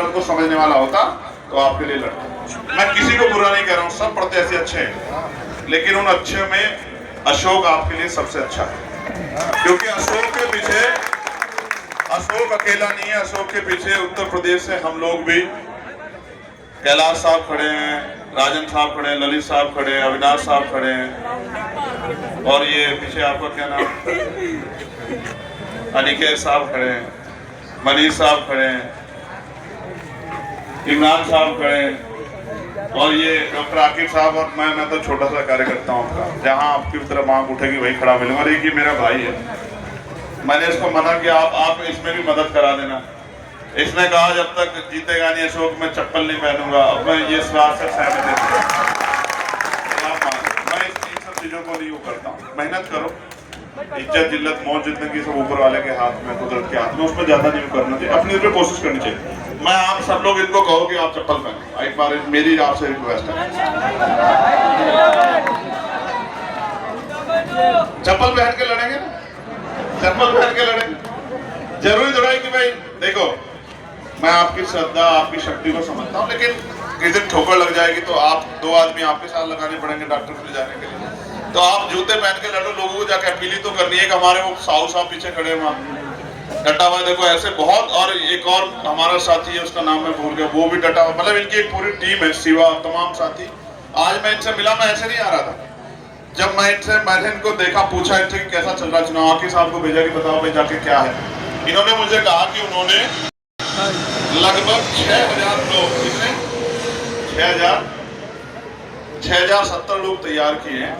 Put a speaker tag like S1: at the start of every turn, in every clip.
S1: दर्द को समझने वाला होता तो आपके लिए लड़ता। मैं किसी को बुरा नहीं कह रहा हूँ, सब प्रत्याशी अच्छे हैं, लेकिन उन अच्छे में अशोक आपके लिए सबसे अच्छा है, क्योंकि अशोक के पीछे, अशोक अकेला नहीं है, अशोक के पीछे उत्तर प्रदेश से हम लोग भी, कैलाश साहब खड़े हैं, राजन साहब खड़े हैं, ललित साहब खड़े हैं, अविनाश साहब खड़े हैं, और ये पीछे आपका क्या नाम, अनिकेत साहब खड़े हैं, मनीष साहब खड़े हैं, इमरान साहब खड़े हैं, और ये डॉक्टर आकिब साहब, और मैं तो छोटा सा कार्यकर्ता हूँ आपका, जहाँ आपकी तरफ आंख उठेगी वही खड़ा मिलूंगा। और एक ये मेरा भाई है, मैंने इसको मना किया आप इसमें भी मदद करा देना। इसने कहा जब तक जीतेगा नहीं अशोक मैं चप्पल नहीं पहनूंगा। अब मैं ये बात से सहमत है, मैं इन सब चीजों को नहीं वो करता हूँ। मेहनत करो, इज्जत जिल्लत मौत जिंदगी सब ऊपर वाले के हाथ में, कुदरत के हाथ में, उसमें ज्यादा नहीं करना चाहिए, अपनी पे कोशिश करनी चाहिए। मैं आप सब लोग इनको कहो कि आप चप्पल पहनो, एक बार मेरी आपसे रिक्वेस्ट है, चप्पल पहन के लड़ेंगे ना, चप्पल पहन के लड़ेंगे। जरूरी थोड़ा है कि भाई देखो, मैं आपकी श्रद्धा आपकी शक्ति को समझता हूँ, लेकिन किसी दिन ठोकर लग जाएगी तो आप दो आदमी आपके साथ लगाने पड़ेंगे डॉक्टर को ले जाने के लिए। तो आप जूते पहन के लड़ो, लोगों को जाके अपील तो करनी है कि हमारे वो साहू साहब पीछे खड़े वहाँ डटा हुआ, देखो ऐसे बहुत। और एक और हमारा साथी है, उसका नाम मैं भूल गया, वो भी डटा हुआ, मतलब इनकी एक पूरी टीम है, शिवा तमाम साथी। आज मैं इनसे मिला, मैं ऐसे नहीं आ रहा था, जब मैंने इनको देखा, पूछा इनसे कि कैसा चल रहा चुनाव, आके साहब को भेजा कि बताओ भाई जाके क्या है। इन्होंने मुझे कहा कि उन्होंने लगभग 6000 लोग, कितने 6070 लोग तैयार किए हैं,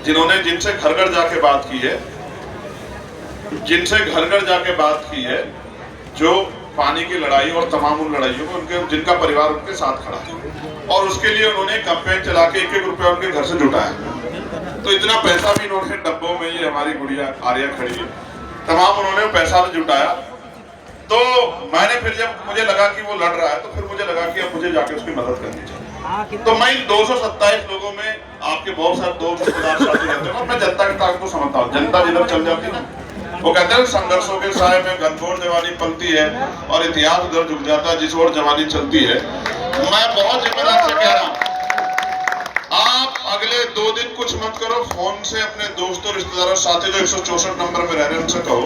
S1: जिन्होंने जिनसे घर घर जाके बात की है, जिनसे घर घर जाके बात की है, जो पानी की लड़ाई और तमाम उन लड़ाइयों में उनके जिनका परिवार उनके साथ खड़ा है, और उसके लिए उन्होंने कैंपेन चला के 1-1 रुपया उनके घर से जुटाया। तो इतना पैसा भी इन्होंने डब्बों में, ये हमारी गुड़िया आर्या खड़ी है, तमाम उन्होंने पैसा भी जुटाया। तो मैंने फिर जब मुझे लगा कि वो लड़ रहा है, तो फिर मुझे लगा कि अब मुझे जाके उसकी मदद करनी चाहिए। तो मैं इन 227 लोगों में, आपके बहुत सारे दोस्त रिश्तेदार साथी रहते हैं, और मैं जनता की ताकत को समझता हूँ। जनता जिधर चल जाती है ना, वो कहते हैं संघर्षों के साए में घनघोर जवानी पलती है, और इतिहास उधर झुक जाता है जिस ओर जवानी चलती है। मैं बहुत जिम्मेदार से कह रहा हूँ, आप अगले 2 दिन कुछ मत करो, फोन से अपने दोस्तों रिश्तेदारों साथी जो 164 नंबर पे रह रहे हैं उनसे कहो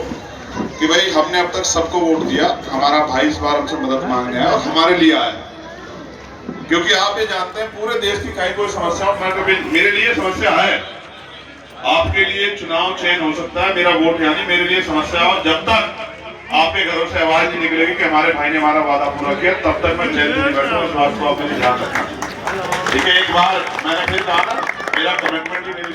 S1: कि भाई हमने अब तक सबको वोट दिया, हमारा भाई इस बार हमसे मदद मांगने आया और हमारे लिए आया, क्योंकि आप ये जानते हैं पूरे देश की कहीं कोई समस्या, मेरे लिए समस्या है, आपके लिए चुनाव चेंज हो सकता है, मेरा वोट यानी मेरे लिए समस्या हो। जब तक आपके घरों से आवाज नहीं निकलेगी कि हमारे भाई ने हमारा वादा पूरा किया, तब तक मैं चैन से नहीं बैठूंगा। इस बात को आपने ध्यान रखना, ठीक है। एक बार मैंने फिर कहा ना, मेरा कमिटमेंट ही मेरी